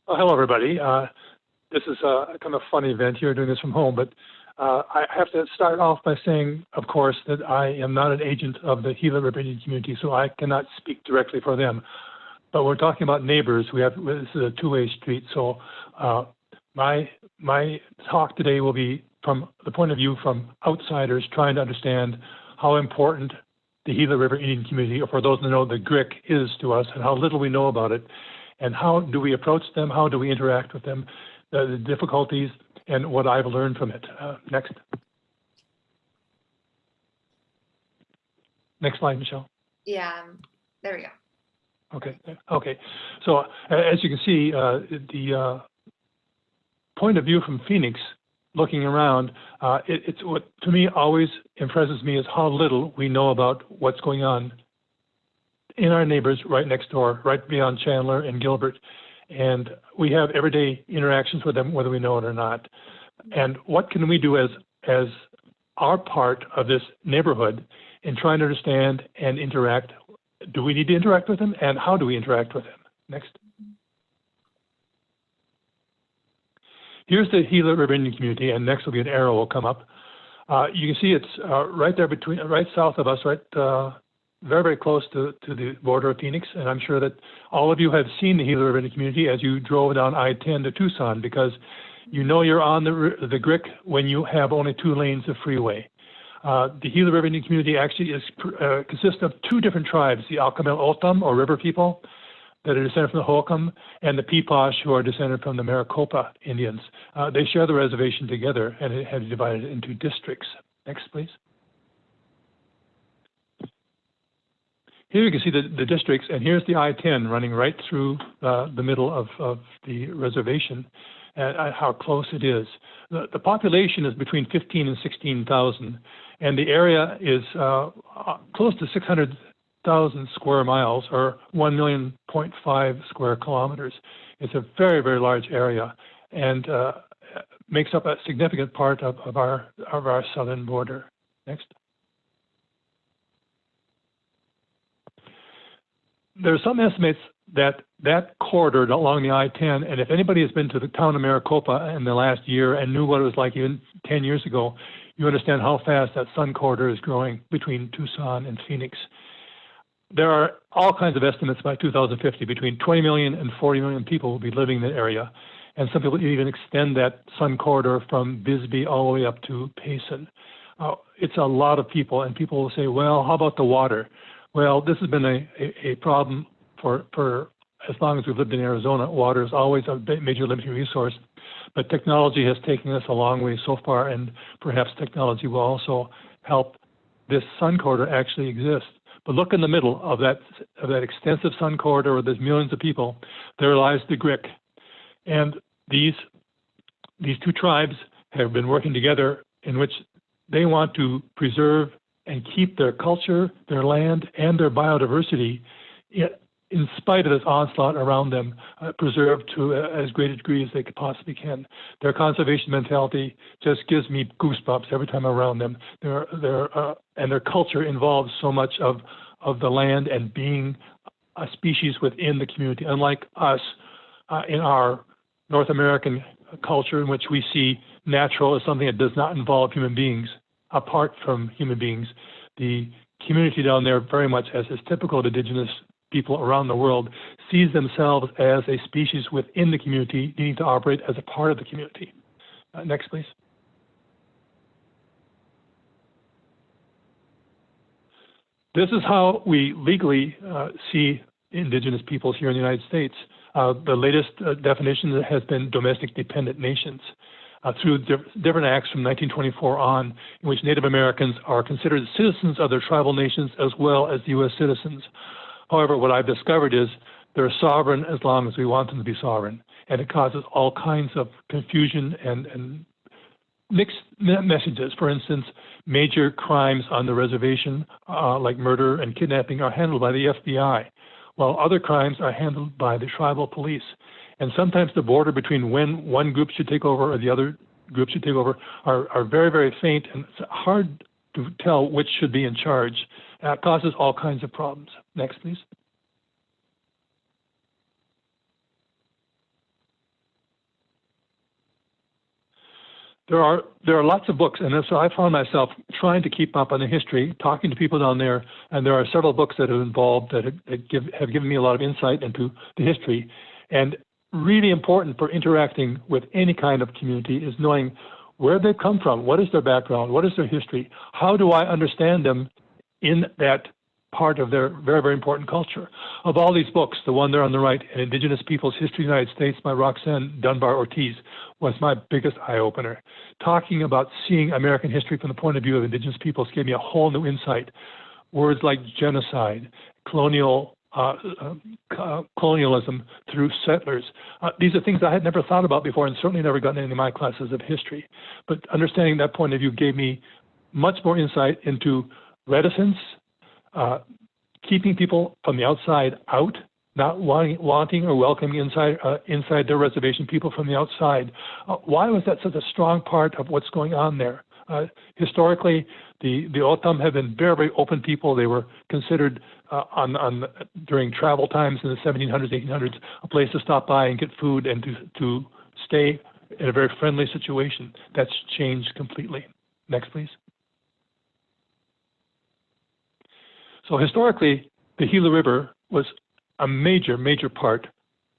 Hello, everybody. This is a kind of fun event here, doing this from home, but I have to start off by saying, of course, that I am not an agent of the Gila River Indian Community, so I cannot speak directly for them. But we're talking about neighbors. This is a two-way street, so my talk today will be from the point of view from outsiders trying to understand how important the Gila River Indian Community, or for those that know, the GRIC, is to us, and how little we know about it, and how do we approach them, how do we interact with them, the difficulties, and what I've learned from it. Next. Next slide, Michelle. Yeah, there we go. Okay. So as you can see, the point of view from Phoenix, looking around, it's what to me always impresses me is how little we know about what's going on in our neighbors right next door, right beyond Chandler and Gilbert. And we have everyday interactions with them, whether we know it or not. And what can we do as our part of this neighborhood in trying to understand and interact? Do we need to interact with them, and how do we interact with them? Next. Here's the Gila River Indian Community, and next will be an arrow will come up. You can see it's right there right south of us, right very, very close to the border of Phoenix. And I'm sure that all of you have seen the Gila River Indian Community as you drove down I-10 to Tucson, because you know you're on the GRIC when you have only 2 lanes of freeway. The Gila River Indian Community actually consists of 2 different tribes, the Alcamel Otham, or river people, that are descended from the Holcomb, and the Peeposh, who are descended from the Maricopa Indians. They share the reservation together, and it has divided into districts. Next, please. Here you can see the districts, and here's the I-10 running right through the middle of the reservation, and how close it is. The population is between 15 and 16,000, and the area is close to 600,000 square miles, or 1.5 square kilometers. It's a very, very large area, and makes up a significant part of our southern border. Next. There are some estimates that corridor along the I-10, and if anybody has been to the town of Maricopa in the last year and knew what it was like even 10 years ago, you understand how fast that sun corridor is growing between Tucson and Phoenix. There are all kinds of estimates by 2050. Between 20 million and 40 million people will be living in that area, and some people even extend that sun corridor from Bisbee all the way up to Pearson. It's a lot of people, and people will say, well, how about the water? Well, this has been a problem for as long as we've lived in Arizona. Water is always a major limiting resource, but technology has taken us a long way so far, and perhaps technology will also help this sun corridor actually exist. But look in the middle of that extensive sun corridor where there's millions of people. There lies the GRIC, and these 2 tribes have been working together in which they want to preserve and keep their culture, their land, and their biodiversity, in spite of this onslaught around them, preserved to as great a degree as they possibly can. Their conservation mentality just gives me goosebumps every time I'm around them. And their culture involves so much of the land and being a species within the community, unlike us in our North American culture, in which we see natural as something that does not involve human beings. Apart from human beings, the community down there, very much as is typical of indigenous people around the world, sees themselves as a species within the community, needing to operate as a part of the community. Next, please. This is how we legally see indigenous peoples here in the United States. The latest definition has been domestic dependent nations. Through different acts from 1924 on, in which Native Americans are considered citizens of their tribal nations as well as U.S. citizens. However, what I've discovered is they're sovereign as long as we want them to be sovereign, and it causes all kinds of confusion and mixed messages. For instance, major crimes on the reservation, like murder and kidnapping, are handled by the FBI, while other crimes are handled by the tribal police. And sometimes the border between when one group should take over or the other group should take over are very, very faint, and it's hard to tell which should be in charge. That causes all kinds of problems. Next, please. There are lots of books, and so I found myself trying to keep up on the history, talking to people down there, and there are several books that have involved that have given me a lot of insight into the history. And really important for interacting with any kind of community is knowing where they've come from, what is their background, what is their history, how do I understand them in that part of their very, very important culture. Of all these books, the one there on the right, An Indigenous Peoples History of the United States by Roxanne Dunbar Ortiz, was my biggest eye-opener. Talking about seeing American history from the point of view of Indigenous peoples gave me a whole new insight. Words like genocide, colonialism through settlers. These are things I had never thought about before and certainly never gotten in any of my classes of history. But understanding that point of view gave me much more insight into reticence, keeping people from the outside out, not wanting or welcoming inside their reservation people from the outside. Why was that such a strong part of what's going on there? Historically, the O'odham have been very, very open people. They were considered during travel times in the 1700s, 1800s, a place to stop by and get food and to stay in a very friendly situation. That's changed completely. Next, please. So historically, the Gila River was a major, major part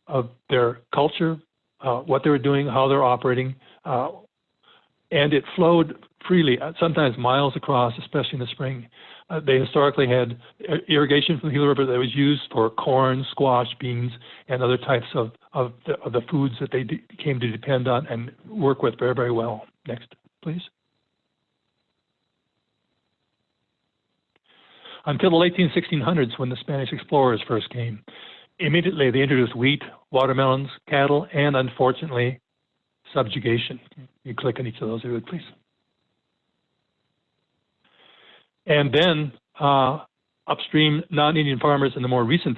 of their culture, what they were doing, how they're operating, and it flowed freely, sometimes miles across, especially in the spring. They historically had irrigation from the Gila River that was used for corn, squash, beans, and other types of the foods that they came to depend on and work with very, very well. Next, please. Until the late 1600s, when the Spanish explorers first came. Immediately, they introduced wheat, watermelons, cattle, and unfortunately, subjugation. You click on each of those, if you would, please. And then upstream non-Indian farmers in the more recent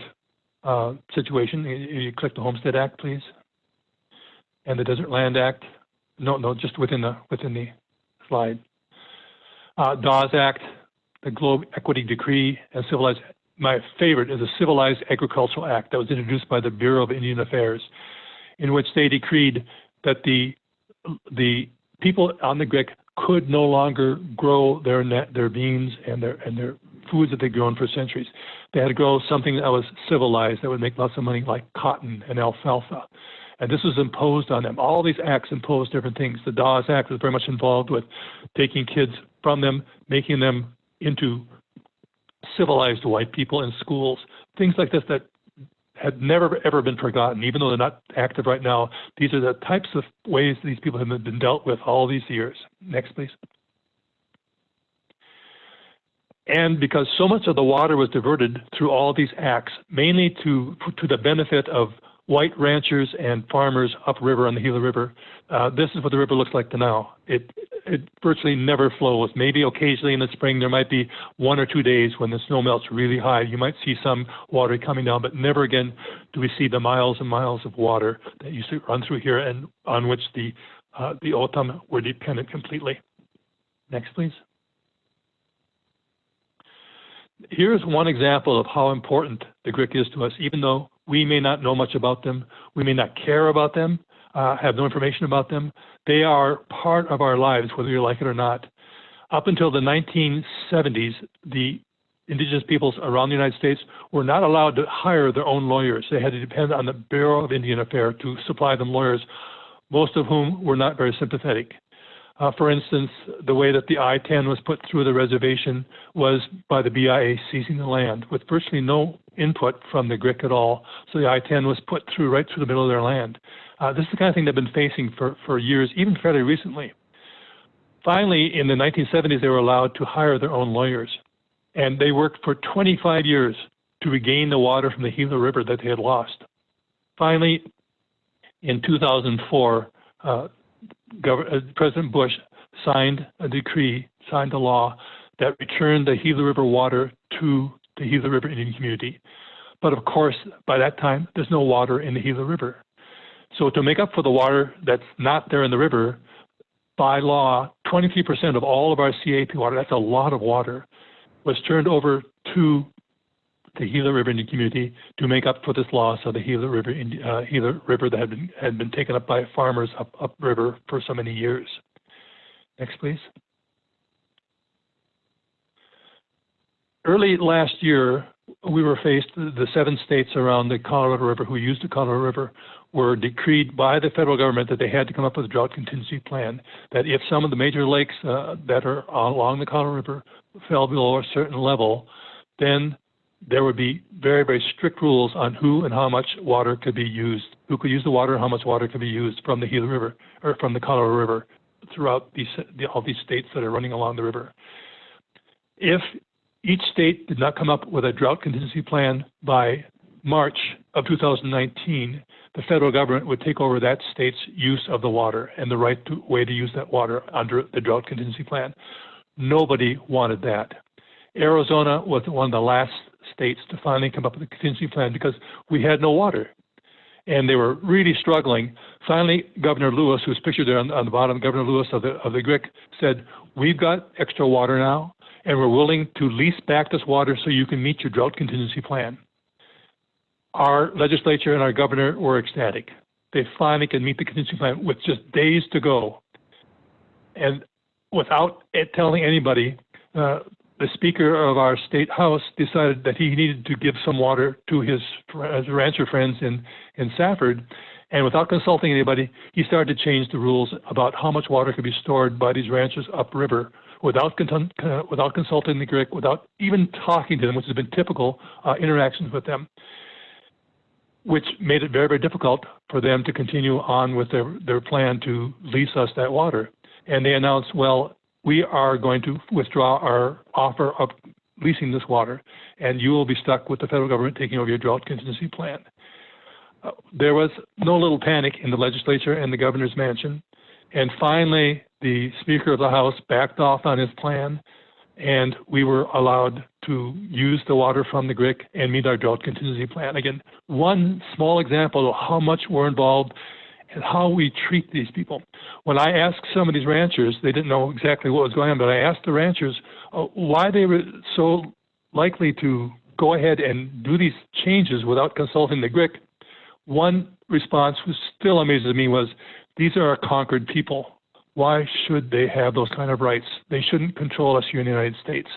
situation. You click the Homestead Act, please, and the Desert Land Act. No, just within the slide. Dawes Act, the Globe Equity Decree, and my favorite is the Civilized Agricultural Act that was introduced by the Bureau of Indian Affairs, in which they decreed that the people on the GRIC could no longer grow their beans and their foods that they'd grown for centuries. They had to grow something that was civilized, that would make lots of money, like cotton and alfalfa. And this was imposed on them. All these acts imposed different things. The Dawes Act was very much involved with taking kids from them, making them into civilized white people in schools, things like this that had never, ever been forgotten, even though they're not active right now. These are the types of ways these people have been dealt with all these years. Next, please. And because so much of the water was diverted through all these acts, mainly to the benefit of white ranchers and farmers upriver on the Gila River, this is what the river looks like now. It virtually never flows. Maybe occasionally in the spring there might be 1 or 2 days when the snow melts really high. You might see some water coming down, but never again do we see the miles and miles of water that used to run through here and on which the O'odham were dependent completely. Next, please. Here's one example of how important the GRIC is to us, even though we may not know much about them, we may not care about them, have no information about them. They are part of our lives, whether you like it or not. Up until the 1970s, the indigenous peoples around the United States were not allowed to hire their own lawyers. They had to depend on the Bureau of Indian Affairs to supply them lawyers, most of whom were not very sympathetic. For instance, the way that the I-10 was put through the reservation was by the BIA seizing the land with virtually no input from the GRIC at all. So the I-10 was put through right through the middle of their land. This is the kind of thing they've been facing for years, even fairly recently. Finally, in the 1970s, they were allowed to hire their own lawyers. And they worked for 25 years to regain the water from the Gila River that they had lost. Finally, in 2004, President Bush signed a decree, signed a law that returned the Gila River water to the Gila River Indian Community. But of course, by that time, there's no water in the Gila River. So to make up for the water that's not there in the river, by law, 23% of all of our CAP water, that's a lot of water, was turned over to the Gila River Indian Community to make up for this loss of the Gila River that had been taken up by farmers upriver for so many years. Next, please. Early last year, we were faced, the 7 states around the Colorado River who used the Colorado River were decreed by the federal government that they had to come up with a drought contingency plan, that if some of the major lakes that are along the Colorado River fell below a certain level, then there would be very, very strict rules on who and how much water could be used, who could use the water and how much water could be used from the Gila River or from the Colorado River throughout all these states that are running along the river. If each state did not come up with a drought contingency plan by March of 2019, the federal government would take over that state's use of the water and the way to use that water under the drought contingency plan. Nobody wanted that. Arizona was one of the last states to finally come up with a contingency plan because we had no water. And they were really struggling. Finally, Governor Lewis, who's pictured there on the bottom, Governor Lewis of the GRIC, said, "We've got extra water now, and we're willing to lease back this water so you can meet your drought contingency plan." Our legislature and our governor were ecstatic. They finally could meet the contingency plan with just days to go. And without telling anybody, the Speaker of our state house decided that he needed to give some water to his rancher friends in Safford, and without consulting anybody, he started to change the rules about how much water could be stored by these ranchers upriver without consulting the GRIC, without even talking to them, which has been typical interactions with them, which made it very, very difficult for them to continue on with their plan to lease us that water. And they announced, well, we are going to withdraw our offer of leasing this water, and you will be stuck with the federal government taking over your drought contingency plan. There was no little panic in the legislature and the governor's mansion, and finally the Speaker of the House backed off on his plan, and we were allowed to use the water from the GRIC and meet our drought contingency plan. Again, one small example of how much we're involved and how we treat these people. When I asked some of these ranchers, they didn't know exactly what was going on, but I asked the ranchers why they were so likely to go ahead and do these changes without consulting the GRIC. One response, which still amazes me, was, "These are a conquered people. Why should they have those kind of rights? They shouldn't control us here in the United States."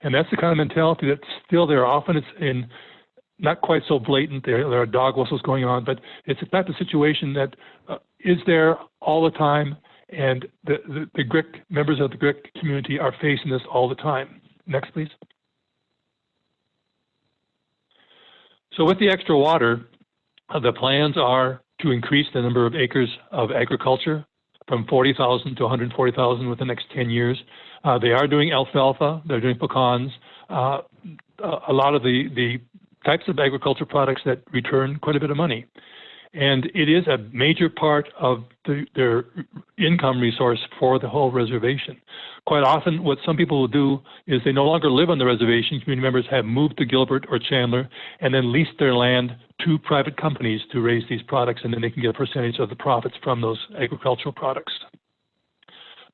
And that's the kind of mentality that's still there. Often it's in not quite so blatant. There are dog whistles going on, but it's the type of situation that is there all the time, and the GRIC, members of the GRIC community are facing this all the time. Next, please. So with the extra water, the plans are to increase the number of acres of agriculture from 40,000 to 140,000 within the next 10 years. They are doing alfalfa, they're doing pecans, a lot of the types of agriculture products that return quite a bit of money. And it is a major part of their income resource for the whole reservation. Quite often, what some people will do is they no longer live on the reservation. Community members have moved to Gilbert or Chandler and then leased their land to private companies to raise these products, and then they can get a percentage of the profits from those agricultural products.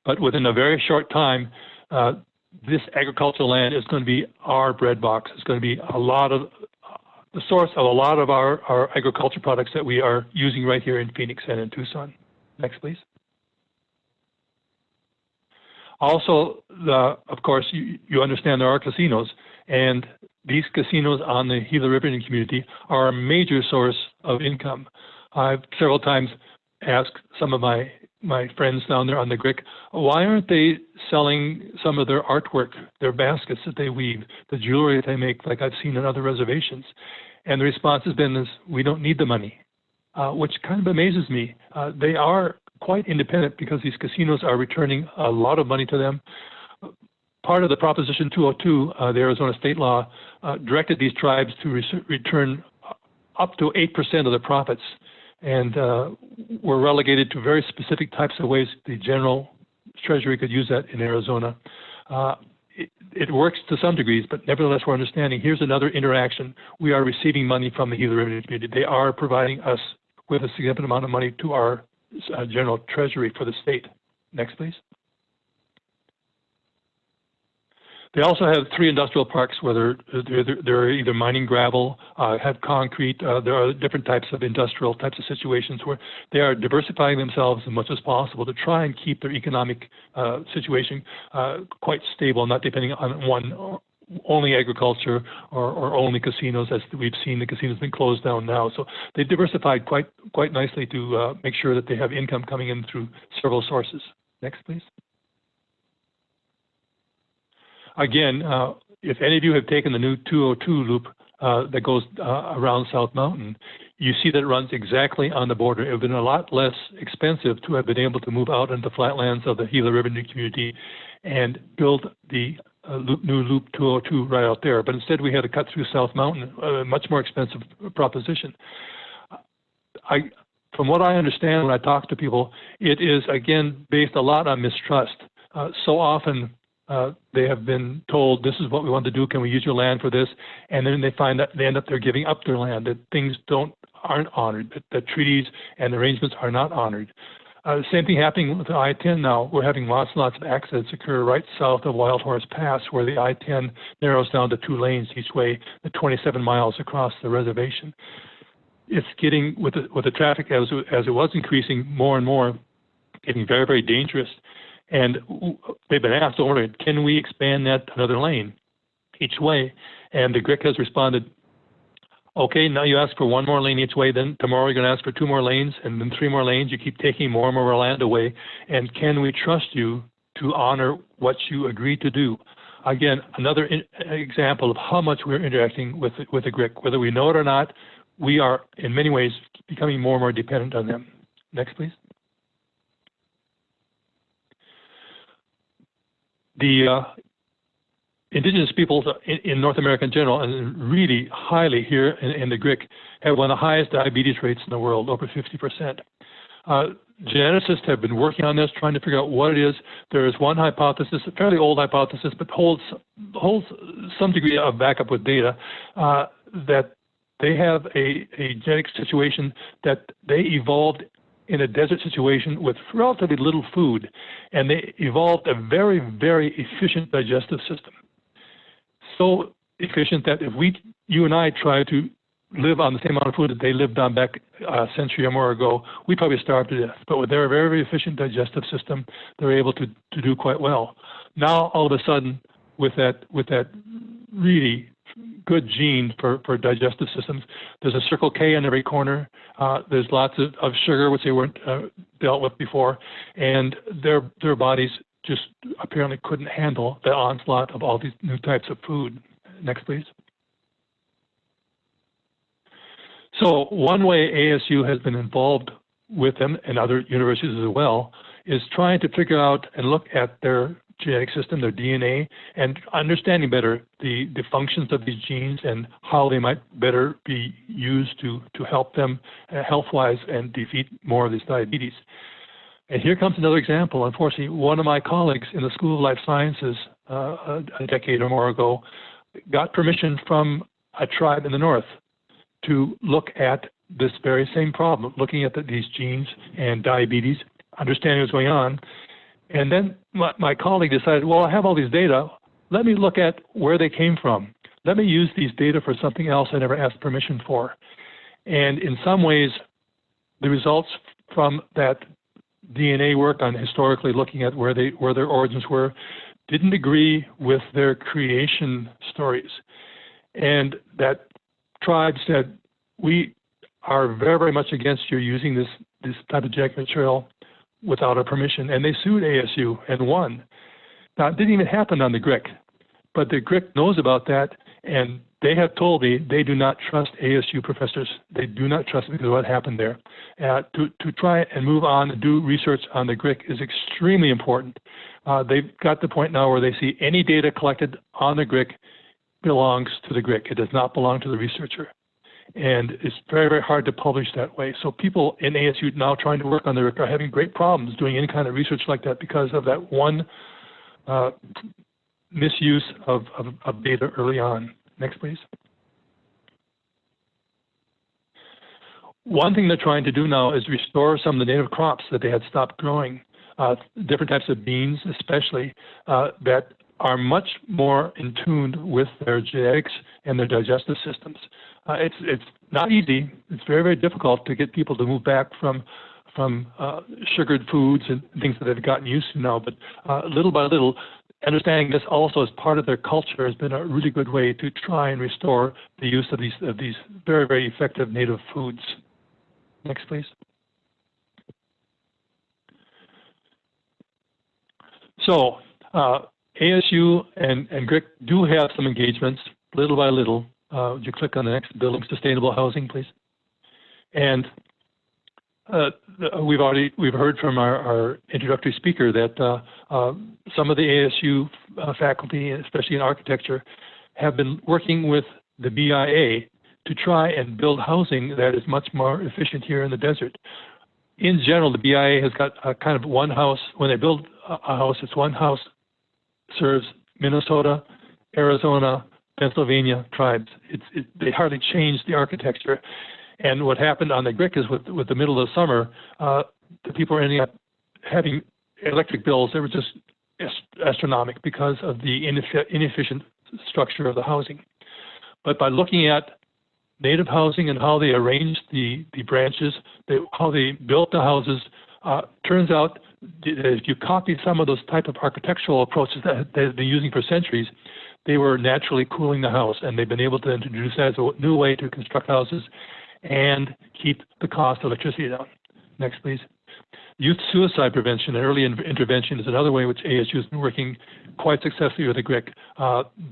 But within a very short time, this agricultural land is going to be our bread box. It's going to be the source of a lot of our agriculture products that we are using right here in Phoenix and in Tucson. Next, please. Also, of course, you understand there are casinos, and these casinos on the Gila River Indian Community are a major source of income. I've several times asked some of my friends down there on the GRIC, why aren't they selling some of their artwork, their baskets that they weave, the jewelry that they make, like I've seen on other reservations? And the response has been, we don't need the money, which kind of amazes me. They are quite independent because these casinos are returning a lot of money to them. Part of the Proposition 202, the Arizona state law, directed these tribes to return up to 8% of their profits, and were relegated to very specific types of ways the general treasury could use that in Arizona. It works to some degrees, but nevertheless we're understanding here's another interaction. We are receiving money from the Gila River Indian Community. They are providing us with a significant amount of money to our general treasury for the state. Next, please. They also have 3 industrial parks where they're either mining gravel, have concrete. There are different types of industrial types of situations where they are diversifying themselves as much as possible to try and keep their economic situation quite stable, not depending on one only agriculture or only casinos, as we've seen the casinos been closed down now. So they've diversified quite nicely to make sure that they have income coming in through several sources. Next, please. Again, if any of you have taken the new 202 loop that goes around South Mountain, you see that it runs exactly on the border. It would have been a lot less expensive to have been able to move out into the flatlands of the Gila River Indian Community and build the new loop 202 right out there. But instead, we had to cut through South Mountain, a much more expensive proposition. From what I understand when I talk to people, it is, again, based a lot on mistrust. So often, they have been told, this is what we want to do, can we use your land for this? And then they find that they end up there giving up their land, that things aren't honored, that treaties and arrangements are not honored. The same thing happening with the I-10 now. We're having lots and lots of accidents occur right south of Wild Horse Pass, where the I-10 narrows down to 2 lanes each way, the 27 miles across the reservation. It's getting, with the traffic as it was increasing more and more, getting very, very dangerous. And they've been asked over, can we expand that to another lane each way? And the GRIC has responded, okay, now you ask for 1 more lane each way, then tomorrow you're going to ask for 2 more lanes, and then 3 more lanes. You keep taking more and more land away. And can we trust you to honor what you agreed to do? Again, another example of how much we're interacting with the GRIC. Whether we know it or not, we are in many ways becoming more and more dependent on them. Next, please. The indigenous peoples in North America in general, and really highly here in the GRIC, have one of the highest diabetes rates in the world, over 50%. Geneticists have been working on this, trying to figure out what it is. There is one hypothesis, a fairly old hypothesis, but holds some degree of backup with data, that they have a genetic situation that they evolved in a desert situation with relatively little food, and they evolved a very, very efficient digestive system. So efficient that if you and I try to live on the same amount of food that they lived on back a century or more ago, we probably starve to death. But with their very, very efficient digestive system, they're able to do quite well. Now, all of a sudden, with that really good gene for digestive systems, there's a Circle K in every corner. There's lots of sugar, which they weren't dealt with before, and their bodies just apparently couldn't handle the onslaught of all these new types of food. Next, please. So one way ASU has been involved with them, and other universities as well, is trying to figure out and look at their genetic system, their DNA, and understanding better the functions of these genes and how they might better be used to help them health-wise and defeat more of this diabetes. And here comes another example. Unfortunately, one of my colleagues in the School of Life Sciences a decade or more ago got permission from a tribe in the north to look at this very same problem, looking at these genes and diabetes, understanding what's going on. And then my colleague decided, well, I have all these data. Let me look at where they came from. Let me use these data for something else I never asked permission for. And in some ways, the results from that DNA work on historically looking at where their origins were didn't agree with their creation stories. And that tribe said, we are very, very much against your using this type of genetic material without our permission. And they sued ASU and won. Now, it didn't even happen on the GRIC, but the GRIC knows about that, and they have told me they do not trust ASU professors. They do not trust because of what happened there. To try and move on and do research on the GRIC is extremely important. They've got to the point now where they see any data collected on the GRIC belongs to the GRIC. It does not belong to the researcher. And it's very, very hard to publish that way. So people in ASU now trying to work on the GRIC are having great problems doing any kind of research like that because of that one misuse of data early on. Next, please. One thing they're trying to do now is restore some of the native crops that they had stopped growing, different types of beans especially, that are much more in tune with their genetics and their digestive systems. It's not easy. It's very, very difficult to get people to move back from sugared foods and things that they've gotten used to now. But little by little, understanding this also as part of their culture has been a really good way to try and restore the use of these very, very effective native foods. Next, please. So ASU and GRIC do have some engagements, little by little. Would you click on the next, building sustainable housing, please? And we've heard from our introductory speaker that some of the ASU faculty, especially in architecture, have been working with the BIA to try and build housing that is much more efficient here in the desert. In general, the BIA has got a kind of one house. When they build a house, it's one house serves Minnesota, Arizona, Pennsylvania tribes. They hardly change the architecture. And what happened on the GRIC is with the middle of the summer, the people are ending up having electric bills that were just astronomical because of the inefficient structure of the housing. But by looking at native housing and how they arranged the branches, how they built the houses, turns out that if you copy some of those type of architectural approaches that they've been using for centuries, they were naturally cooling the house, and they've been able to introduce that as a new way to construct houses and keep the cost of electricity down. Next, please. Youth suicide prevention and early intervention is another way which ASU has been working quite successfully with the GRIC.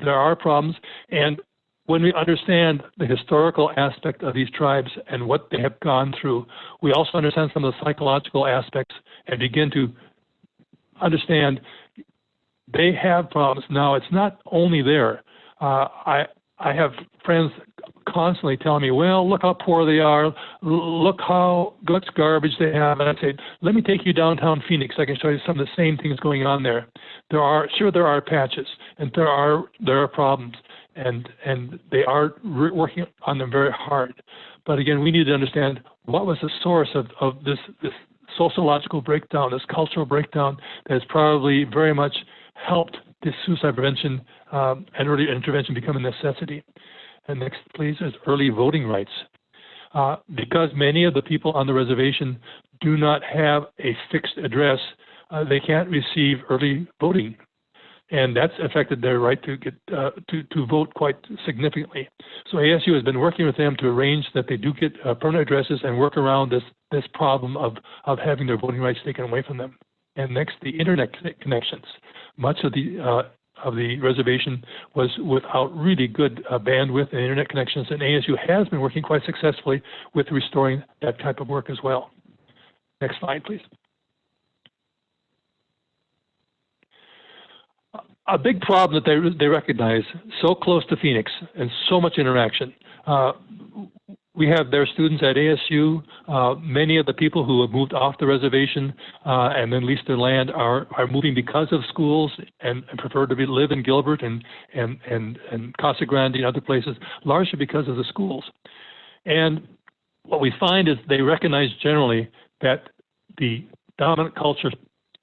There are problems, and when we understand the historical aspect of these tribes and what they have gone through, we also understand some of the psychological aspects and begin to understand they have problems. Now, it's not only there. I have friends constantly telling me, well, look how poor they are, look how much garbage they have. And I say, let me take you downtown Phoenix. I can show you some of the same things going on there. There are patches, and there are problems. And they are working on them very hard. But again, we need to understand what was the source of this sociological breakdown, this cultural breakdown that has probably very much helped this suicide prevention and early intervention become a necessity. And next, please, is early voting rights. Because many of the people on the reservation do not have a fixed address, they can't receive early voting. And that's affected their right to get to vote quite significantly. So ASU has been working with them to arrange that they do get permanent addresses and work around this problem of having their voting rights taken away from them. And next, the internet connections. Much of the reservation was without really good bandwidth and internet connections, and ASU has been working quite successfully with restoring that type of work as well. Next slide, please. A big problem that they recognize, so close to Phoenix and so much interaction. We have their students at ASU. Many of the people who have moved off the reservation and then leased their land are moving because of schools and prefer to live in Gilbert and Casa Grande and other places, largely because of the schools. And what we find is they recognize generally that the dominant culture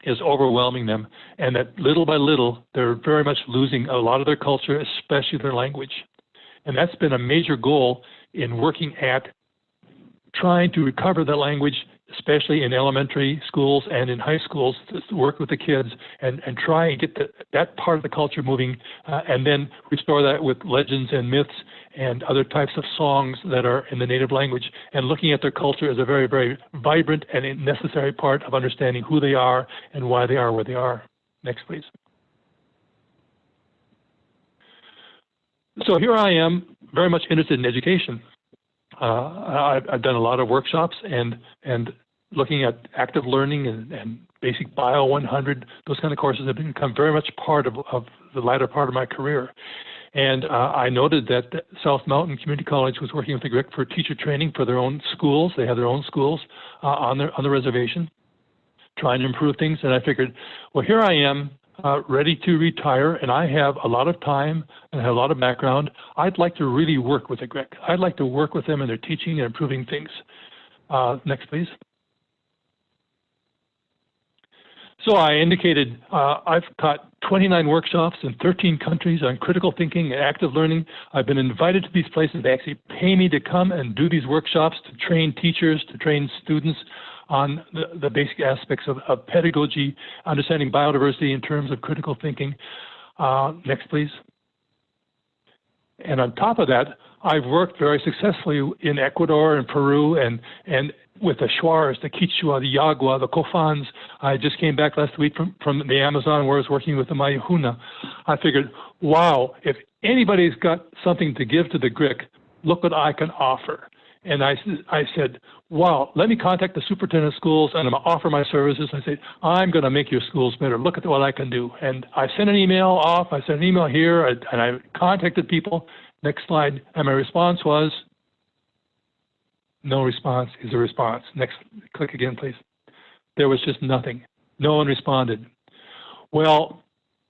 is overwhelming them, and that little by little, they're very much losing a lot of their culture, especially their language. And that's been a major goal in working at trying to recover the language, especially in elementary schools and in high schools, to work with the kids and try and get that part of the culture moving, and then restore that with legends and myths and other types of songs that are in the native language, and looking at their culture as a very, very vibrant and necessary part of understanding who they are and why they are where they are. Next, please. So here I am, very much interested in education. I've done a lot of workshops and looking at active learning and basic Bio 100, those kind of courses have become very much part of the latter part of my career. And I noted that South Mountain Community College was working with the GRIC for teacher training for their own schools. They have their own schools on the reservation, trying to improve things. And I figured, well, here I am, ready to retire, and I have a lot of time and have a lot of background. I'd like to really work with the GRIC. I'd like to work with them in their teaching and improving things. Next, please. So I indicated I've taught 29 workshops in 13 countries on critical thinking and active learning. I've been invited to these places. They actually pay me to come and do these workshops to train teachers, to train students on the basic aspects of pedagogy, understanding biodiversity in terms of critical thinking. Next, please. And on top of that, I've worked very successfully in Ecuador and Peru and with the Shuars, the Quechua, the Yagua, the Cofans. I just came back last week from the Amazon where I was working with the Mayahuna. I figured, wow, if anybody's got something to give to the GRIC, look what I can offer. And I said, wow, let me contact the superintendent of schools and I'm going to offer my services. I said, I'm going to make your schools better. Look at what I can do. And I sent an email off. I sent an email here and I contacted people. Next slide. And my response was, no response is a response. Next, click again, please. There was just nothing. No one responded. Well,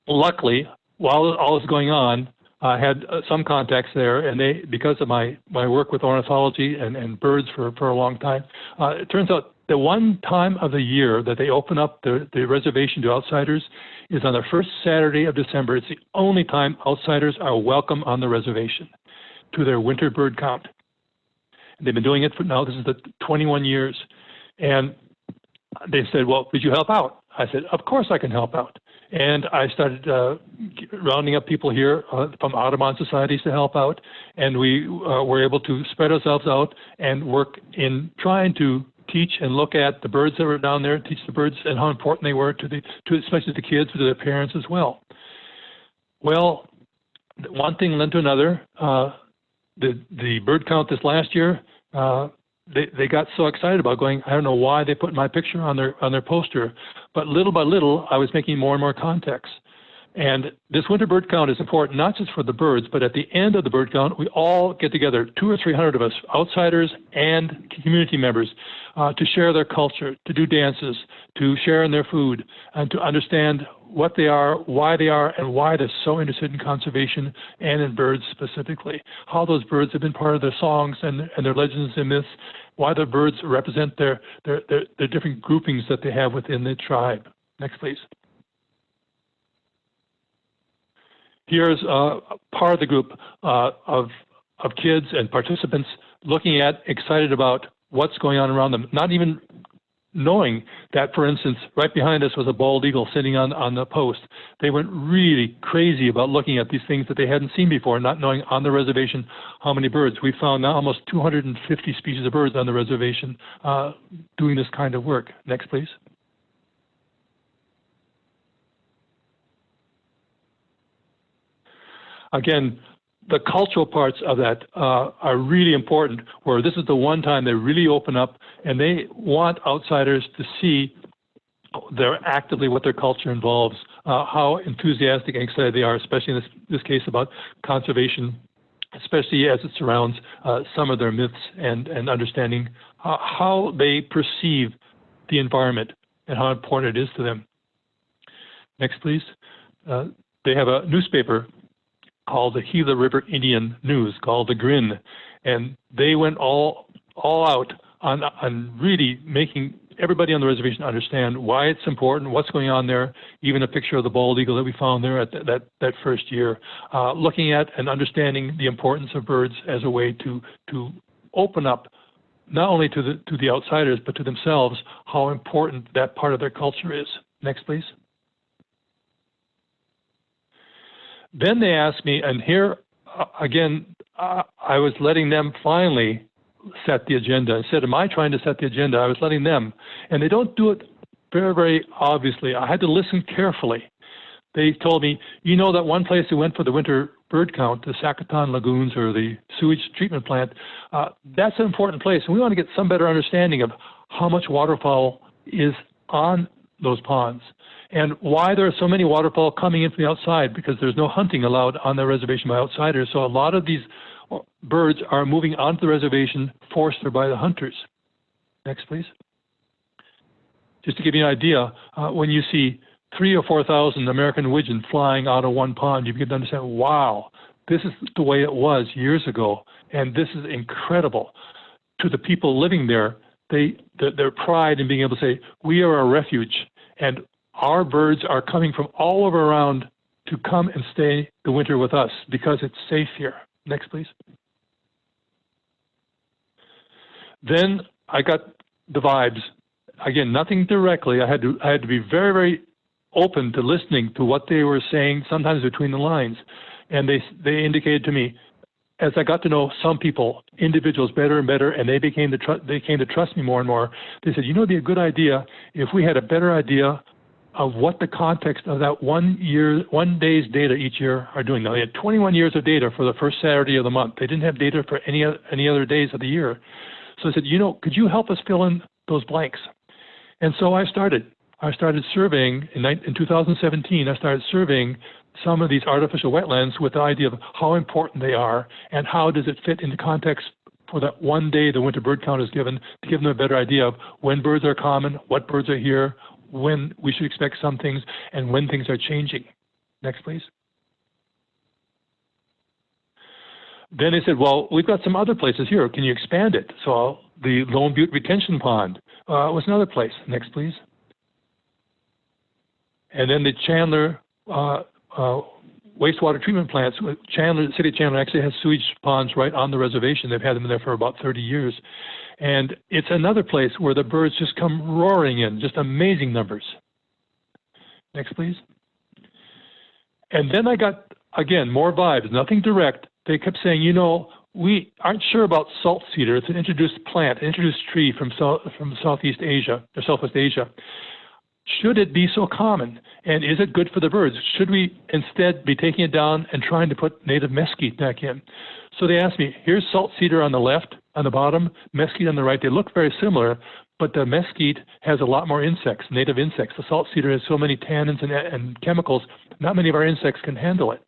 luckily, while all this was going on, I had some contacts there, and they, because of my work with ornithology and birds for a long time, it turns out the one time of the year that they open up the reservation to outsiders is on the first Saturday of December. It's the only time outsiders are welcome on the reservation to their winter bird count. They've been doing it for now, this is the 21 years. And they said, well, would you help out? I said, of course I can help out. And I started rounding up people here from Audubon societies to help out. And we were able to spread ourselves out and work in trying to teach and look at the birds that were down there, teach the birds and how important they were to especially the kids, to their parents as well. Well, one thing led to another. The bird count this last year, they got so excited about going. I don't know why they put my picture on their poster, but little by little, I was making more and more contacts. And this winter bird count is important not just for the birds, but at the end of the bird count, we all get together, 200 or 300 of us, outsiders and community members, to share their culture, to do dances, to share in their food, and to understand what they are, and why they're so interested in conservation and in birds specifically. How those birds have been part of their songs and their legends and myths, why the birds represent their different groupings that they have within the tribe. Next, please. Here's part of the group of kids and participants looking at, excited about what's going on around them, not even knowing that, for instance, right behind us was a bald eagle sitting on the post. They went really crazy about looking at these things that they hadn't seen before, not knowing on the reservation how many birds. We found now almost 250 species of birds on the reservation doing this kind of work. Next, please. Again, the cultural parts of that are really important, where this is the one time they really open up and they want outsiders to see actively what their culture involves, how enthusiastic and excited they are, especially in this case about conservation, especially as it surrounds some of their myths and understanding how they perceive the environment and how important it is to them. Next, please. They have a newspaper called the Gila River Indian News, called the GRIN, and they went all out on really making everybody on the reservation understand why it's important, what's going on there, even a picture of the bald eagle that we found there at that first year, looking at and understanding the importance of birds as a way to open up not only to the outsiders, but to themselves, how important that part of their culture is. Next, please. Then they asked me, and here again, I was letting them finally set the agenda. Instead of my trying to set the agenda, I was letting them. And they don't do it very, very obviously. I had to listen carefully. They told me, you know that one place we went for the winter bird count, the Sakatan Lagoons or the sewage treatment plant, that's an important place. And we want to get some better understanding of how much waterfowl is on those ponds, and why there are so many waterfowl coming in from the outside, because there's no hunting allowed on the reservation by outsiders. So a lot of these birds are moving onto the reservation forced there by the hunters. Next, please. Just to give you an idea, when you see 3,000 or 4,000 American widgeon flying out of one pond, you begin to understand, wow, this is the way it was years ago, and this is incredible. To the people living there, their pride in being able to say, we are a refuge, and our birds are coming from all over around to come and stay the winter with us because it's safe here. Next, please. Then I got the vibes. Again, nothing directly. I had to be very, very open to listening to what they were saying, sometimes between the lines. And they indicated to me, as I got to know some people, individuals better and better, and they came to trust me more and more. They said, you know, it'd be a good idea if we had a better idea of what the context of that 1 day's data each year are doing. Now, they had 21 years of data for the first Saturday of the month. They didn't have data for any other days of the year. So I said, you know, could you help us fill in those blanks? And so I started surveying in 2017. I started surveying some of these artificial wetlands with the idea of how important they are and how does it fit into context for that 1 day the winter bird count is given, to give them a better idea of when birds are common, what birds are here, when we should expect some things, and when things are changing. Next, please. Then they said, well, we've got some other places here. Can you expand it? So the Lone Butte Retention Pond was another place. Next, please. And then the Chandler wastewater treatment plants. The city of Chandler actually has sewage ponds right on the reservation. They've had them there for about 30 years. And it's another place where the birds just come roaring in, just amazing numbers. Next, please. And then I got, again, more vibes, nothing direct. They kept saying, you know, we aren't sure about salt cedar. It's an introduced plant, an introduced tree from Southeast Asia, or Southwest Asia. Should it be so common? And is it good for the birds? Should we instead be taking it down and trying to put native mesquite back in? So they asked me, here's salt cedar on the left, on the bottom, mesquite on the right. They look very similar, but the mesquite has a lot more insects, native insects. The salt cedar has so many tannins and chemicals, not many of our insects can handle it.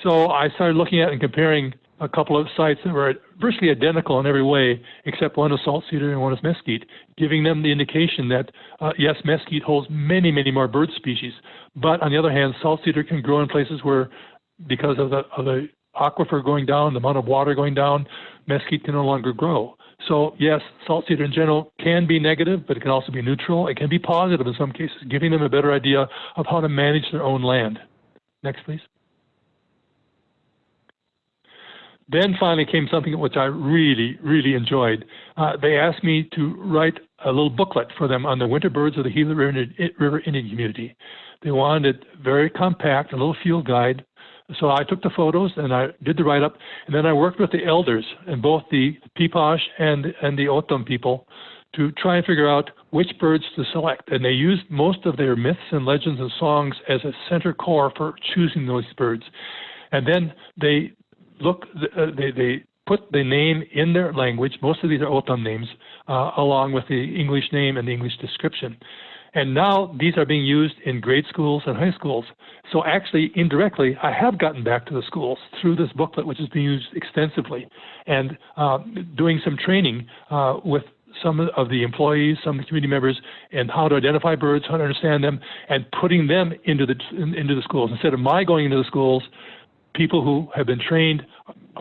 So I started looking at and comparing a couple of sites that were virtually identical in every way, except one is salt cedar and one is mesquite, giving them the indication that, yes, mesquite holds many, many more bird species. But on the other hand, salt cedar can grow in places where, because of the aquifer going down, the amount of water going down, mesquite can no longer grow. So yes, salt cedar in general can be negative, but it can also be neutral. It can be positive in some cases, giving them a better idea of how to manage their own land. Next, please. Then finally came something which I really, really enjoyed. They asked me to write a little booklet for them on the winter birds of the Gila River Indian Community. They wanted it very compact, a little field guide. So I took the photos and I did the write-up, and then I worked with the elders and both the Peeposh and the Otham people to try and figure out which birds to select. And they used most of their myths and legends and songs as a center core for choosing those birds. And then they put the name in their language. Most of these are Otham names, along with the English name and the English description. And now these are being used in grade schools and high schools. So actually, indirectly, I have gotten back to the schools through this booklet, which is being used extensively, and doing some training with some of the employees, some of the community members, and how to identify birds, how to understand them, and putting them into the schools. Instead of my going into the schools, people who have been trained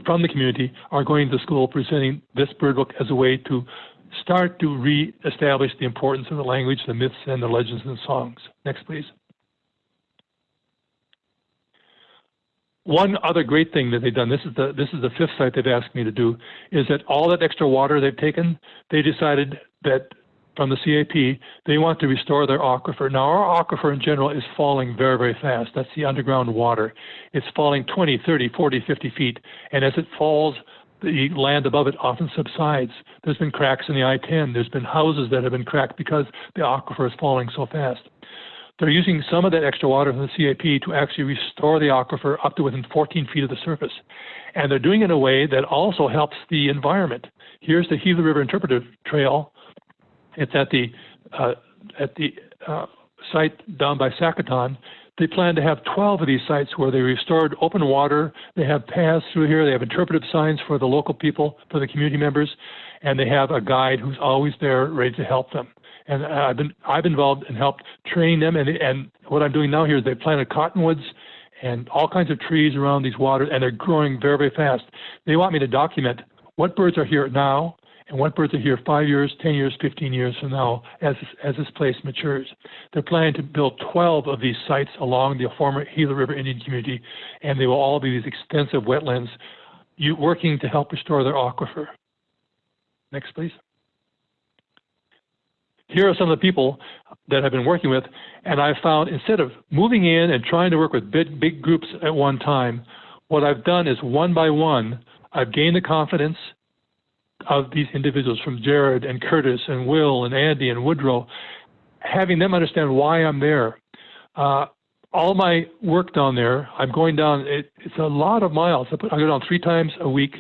from the community are going to school presenting this bird book as a way to start to re-establish the importance of the language, the myths, and the legends and songs. Next, please. One other great thing that they've done, this is the fifth site they've asked me to do, is that all that extra water they've taken, they decided that from the CAP, they want to restore their aquifer. Now, our aquifer in general is falling very, very fast. That's the underground water. It's falling 20, 30, 40, 50 feet. And as it falls, the land above it often subsides. There's been cracks in the I-10. There's been houses that have been cracked because the aquifer is falling so fast. They're using some of that extra water from the CAP to actually restore the aquifer up to within 14 feet of the surface. And they're doing it in a way that also helps the environment. Here's the Gila River Interpretive Trail. It's at the site down by Sacaton. They plan to have 12 of these sites where they restored open water. They have paths through here. They have interpretive signs for the local people, for the community members, and they have a guide who's always there ready to help them. And I've been involved and helped train them. And what I'm doing now here is they planted cottonwoods and all kinds of trees around these waters, and they're growing very, very fast. They want me to document what birds are here now And what birds are here 5 years, 10 years, 15 years from now as this place matures. They're planning to build 12 of these sites along the former Gila River Indian Community, and they will all be these extensive wetlands working to help restore their aquifer. Next, please. Here are some of the people that I've been working with, and I've found instead of moving in and trying to work with big groups at one time, what I've done is one by one, I've gained the confidence of these individuals from Jared and Curtis and Will and Andy and Woodrow, having them understand why I'm there. All my work down there, I'm going down, it's a lot of miles. I go down 3 times a week,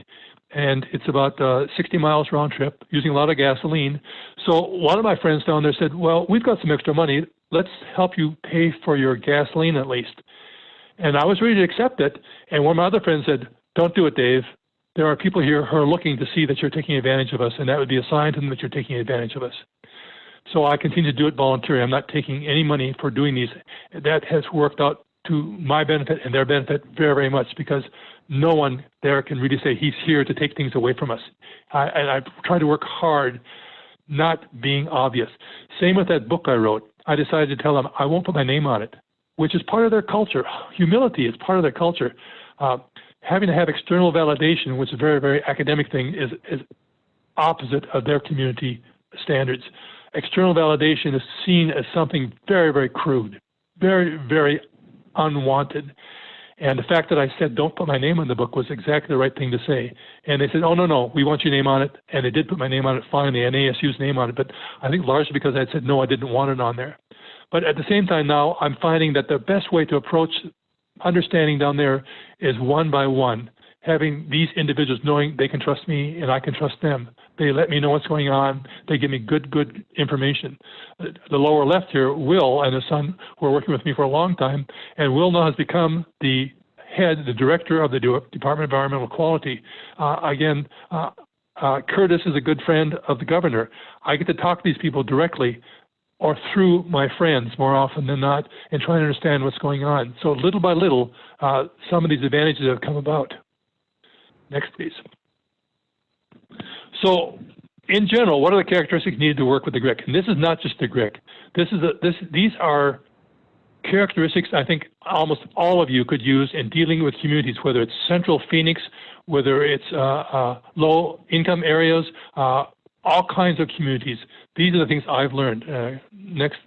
and it's about 60 miles round trip, using a lot of gasoline. So one of my friends down there said, well, we've got some extra money. Let's help you pay for your gasoline at least. And I was ready to accept it. And one of my other friends said, don't do it, Dave. There are people here who are looking to see that you're taking advantage of us, and that would be a sign to them that you're taking advantage of us. So I continue to do it voluntarily. I'm not taking any money for doing these. That has worked out to my benefit and their benefit very, very much, because no one there can really say he's here to take things away from us. And I try to work hard, not being obvious. Same with that book I wrote. I decided to tell them I won't put my name on it, which is part of their culture. Humility is part of their culture. Having to have external validation, which is a very, very academic thing, is opposite of their community standards. External validation is seen as something very, very crude, very, very unwanted. And the fact that I said don't put my name on the book was exactly the right thing to say. And they said, oh, no, we want your name on it. And they did put my name on it finally, and ASU's name on it. But I think largely because I had said, no, I didn't want it on there. But at the same time now, I'm finding that the best way to approach understanding down there is one by one, having these individuals knowing they can trust me and I can trust them. They let me know what's going on. They give me good information. The lower left here, Will and his son, who are working with me for a long time, and Will now has become the director of the Department of Environmental Quality. Curtis is a good friend of the governor. I get to talk to these people directly or through my friends more often than not, and trying to understand what's going on. So little by little, some of these advantages have come about. Next, please. So in general, what are the characteristics needed to work with the GRIC? And this is not just the GRIC. These are characteristics I think almost all of you could use in dealing with communities, whether it's Central Phoenix, whether it's low-income areas, all kinds of communities. These are the things I've learned. Next,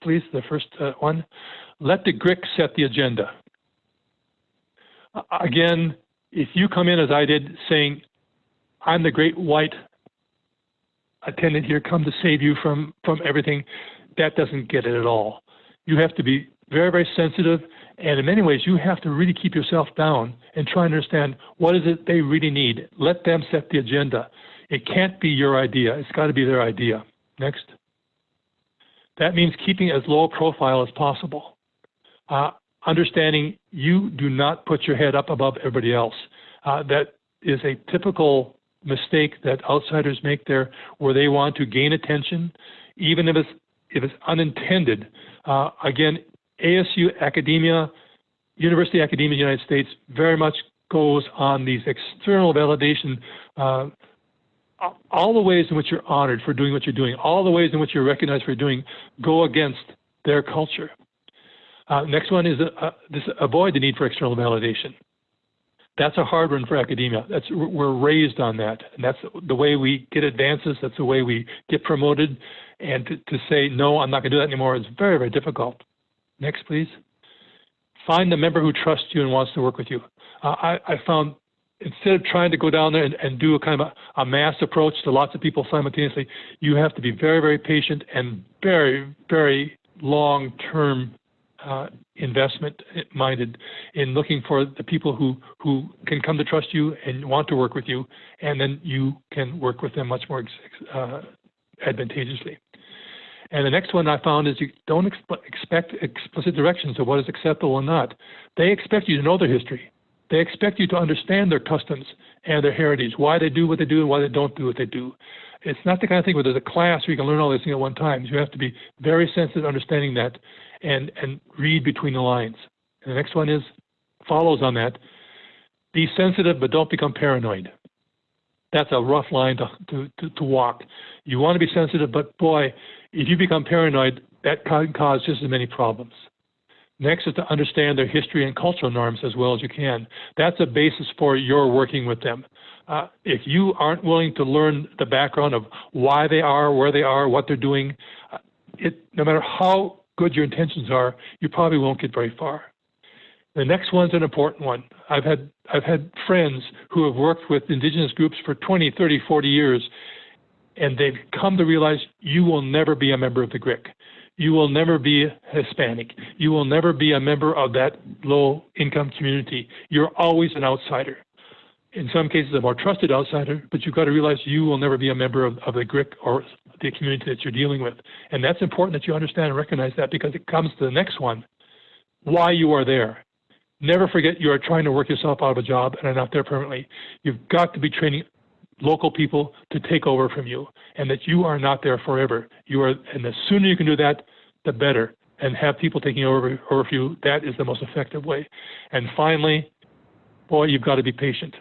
please, the first one. Let the GRIC set the agenda. Again, if you come in as I did, saying, I'm the great white attendant here, come to save you from everything, that doesn't get it at all. You have to be very, very sensitive, and in many ways, you have to really keep yourself down and try and understand what is it they really need. Let them set the agenda. It can't be your idea. It's got to be their idea. Next. That means keeping as low a profile as possible. Understanding you do not put your head up above everybody else. That is a typical mistake that outsiders make there, where they want to gain attention, even if it's unintended. Again, ASU academia, university academia in the United States very much goes on these external validation, all the ways in which you're honored for doing what you're doing, all the ways in which you're recognized for doing, go against their culture. Next one is avoid the need for external validation. That's a hard one for academia. We're raised on that, and that's the way we get advances. That's the way we get promoted. And to say, no, I'm not going to do that anymore is very, very difficult. Next, please. Find a member who trusts you and wants to work with you. I found instead of trying to go down there and do a kind of a mass approach to lots of people simultaneously, you have to be very, very patient and very, very long-term investment-minded in looking for the people who can come to trust you and want to work with you, and then you can work with them much more advantageously. And the next one I found is you don't expect explicit directions of what is acceptable or not. They expect you to know their history. They expect you to understand their customs and their heritage, why they do what they do and why they don't do what they do. It's not the kind of thing where there's a class where you can learn all these things at one time. You have to be very sensitive to understanding that and read between the lines. And the next one follows on that. Be sensitive, but don't become paranoid. that's a rough line to walk. You want to be sensitive, but boy, if you become paranoid, that can cause just as many problems. Next is to understand their history and cultural norms as well as you can. That's a basis for your working with them. If you aren't willing to learn the background of why they are, where they are, what they're doing, no matter how good your intentions are, you probably won't get very far. The next one's an important one. I've had friends who have worked with indigenous groups for 20, 30, 40 years, and they've come to realize you will never be a member of the GRIC. You will never be Hispanic. You will never be a member of that low-income community. You're always an outsider. In some cases, a more trusted outsider, but you've got to realize you will never be a member of the GRIC or the community that you're dealing with. And that's important that you understand and recognize that, because it comes to the next one, why you are there. Never forget you are trying to work yourself out of a job and are not there permanently. You've got to be training local people to take over from you, and that you are not there forever. And the sooner you can do that, the better. And have people taking over for you, that is the most effective way. And finally, boy, you've got to be patient.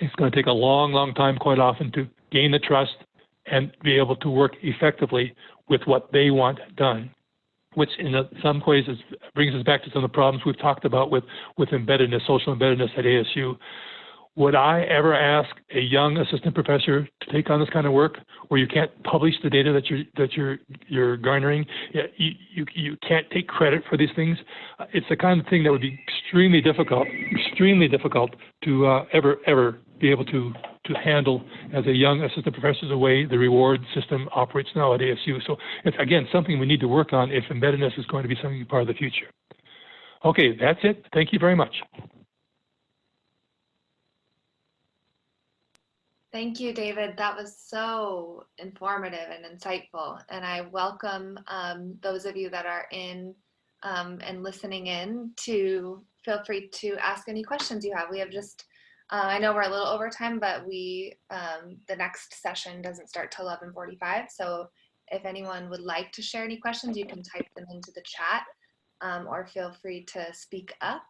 It's going to take a long, long time quite often to gain the trust and be able to work effectively with what they want done, which in some ways brings us back to some of the problems we've talked about with embeddedness, social embeddedness at ASU. Would I ever ask a young assistant professor to take on this kind of work where you can't publish the data that you're garnering? You can't take credit for these things. It's the kind of thing that would be extremely difficult to ever be able to handle as a young assistant professor, the way the reward system operates now at ASU. So it's, again, something we need to work on if embeddedness is going to be something part of the future. Okay, that's it. Thank you very much. Thank you, David. That was so informative and insightful. And I welcome those of you that are in and listening in to feel free to ask any questions you have. We have just, I know we're a little over time, but the next session doesn't start till 11:45. So if anyone would like to share any questions, you can type them into the chat or feel free to speak up.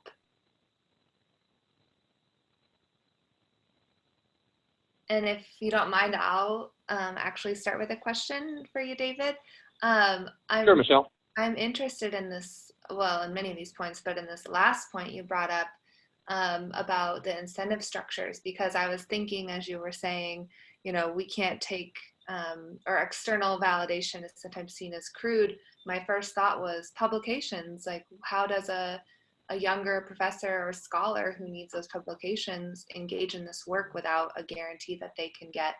And if you don't mind, I'll actually start with a question for you, David. Sure, Michelle. I'm interested in this, well, in many of these points, but in this last point you brought up about the incentive structures, because I was thinking as you were saying, you know, we can't take, or external validation is sometimes seen as crude. My first thought was publications. Like, how does a younger professor or scholar who needs those publications engage in this work without a guarantee that they can get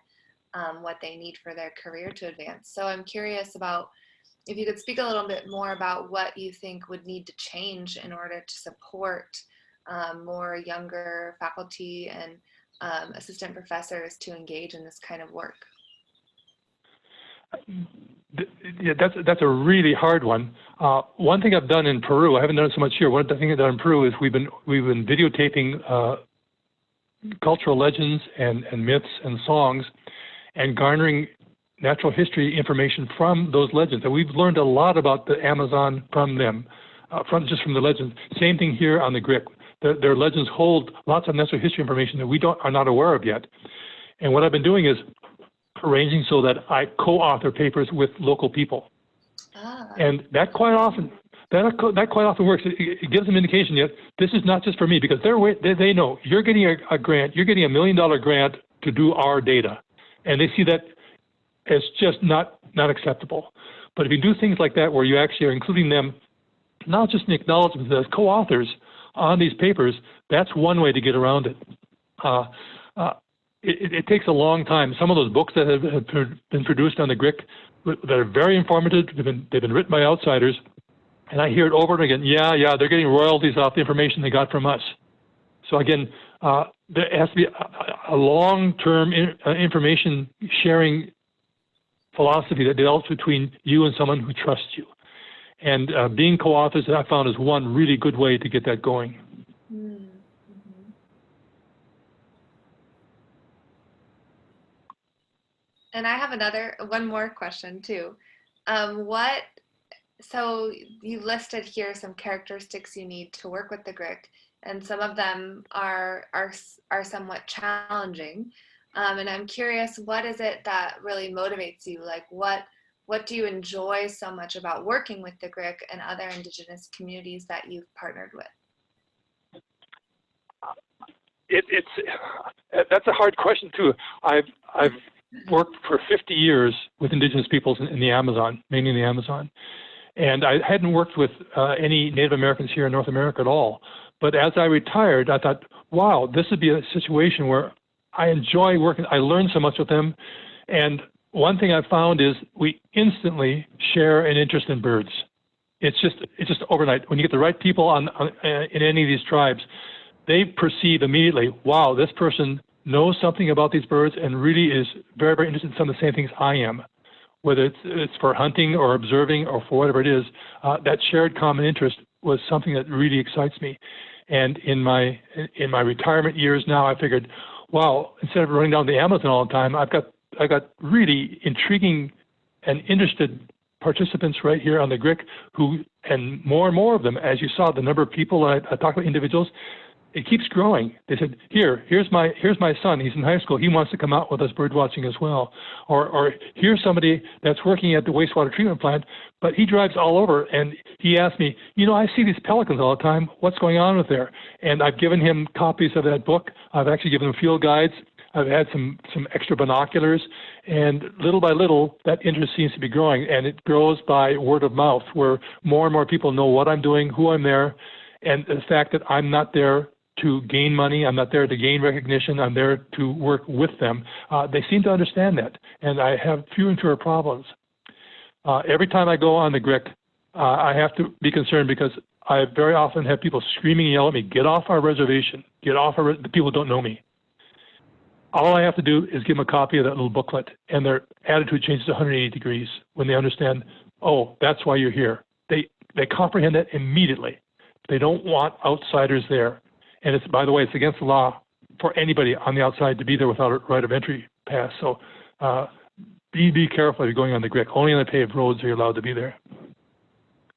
what they need for their career to advance? So I'm curious about if you could speak a little bit more about what you think would need to change in order to support more younger faculty and assistant professors to engage in this kind of work. Yeah, that's a really hard one. One thing I've done in Peru, I haven't done it so much here. One thing I've done in Peru is we've been videotaping cultural legends and myths and songs, and garnering natural history information from those legends. And we've learned a lot about the Amazon from them, from the legends. Same thing here on the GRIC. Their legends hold lots of natural history information that we are not aware of yet. And what I've been doing is arranging so that I co-author papers with local people. And that quite often works. It gives them indication that this is not just for me, because they know you're getting a grant, you're getting $1 million grant to do our data, and they see that as just not acceptable. But if you do things like that, where you actually are including them, not just in acknowledgement as co-authors on these papers, that's one way to get around it. It takes a long time. Some of those books that have been produced on the GRIC that are very informative, they've been written by outsiders, and I hear it over and again, yeah, they're getting royalties off the information they got from us. So again, there has to be a long-term information sharing philosophy that develops between you and someone who trusts you. And being co-authors, I found, is one really good way to get that going. Mm-hmm. And I have one more question too. So you listed here some characteristics you need to work with the GRIC, and some of them are somewhat challenging. And I'm curious, what is it that really motivates you? Like, what do you enjoy so much about working with the GRIC and other Indigenous communities that you've partnered with? That's a hard question too. I've worked for 50 years with Indigenous peoples in the Amazon, mainly in the Amazon, and I hadn't worked with any Native Americans here in North America at all. But as I retired, I thought, wow, this would be a situation where I enjoy working. I learn so much with them, and one thing I found is we instantly share an interest in birds. It's just overnight. When you get the right people in any of these tribes, they perceive immediately, wow, this person knows something about these birds and really is very, very interested in some of the same things I am. Whether it's for hunting or observing or for whatever it is, that shared common interest was something that really excites me. And in my retirement years now, I figured, wow, instead of running down the Amazon all the time, I got really intriguing and interested participants right here on the GRIC and more of them, as you saw, the number of people I talked about, individuals, it keeps growing. They said, here's my son. He's in high school. He wants to come out with us bird watching as well. Or here's somebody that's working at the wastewater treatment plant, but he drives all over. And he asked me, I see these pelicans all the time. What's going on with there? And I've given him copies of that book. I've actually given him field guides. I've had some extra binoculars. And little by little, that interest seems to be growing. And it grows by word of mouth, where more and more people know what I'm doing, who I'm there, and the fact that I'm not there to gain money. I'm not there to gain recognition. I'm there to work with them. They seem to understand that, and I have fewer and fewer problems. Every time I go on the GRIC, I have to be concerned because I very often have people screaming and yell at me, get off our reservation, the people don't know me. All I have to do is give them a copy of that little booklet, and their attitude changes 180 degrees when they understand, oh, that's why you're here. They comprehend that immediately. They don't want outsiders there. And it's, by the way, it's against the law for anybody on the outside to be there without a right of entry pass. So be careful if you're going on the GRIC. Only on the paved roads are you allowed to be there.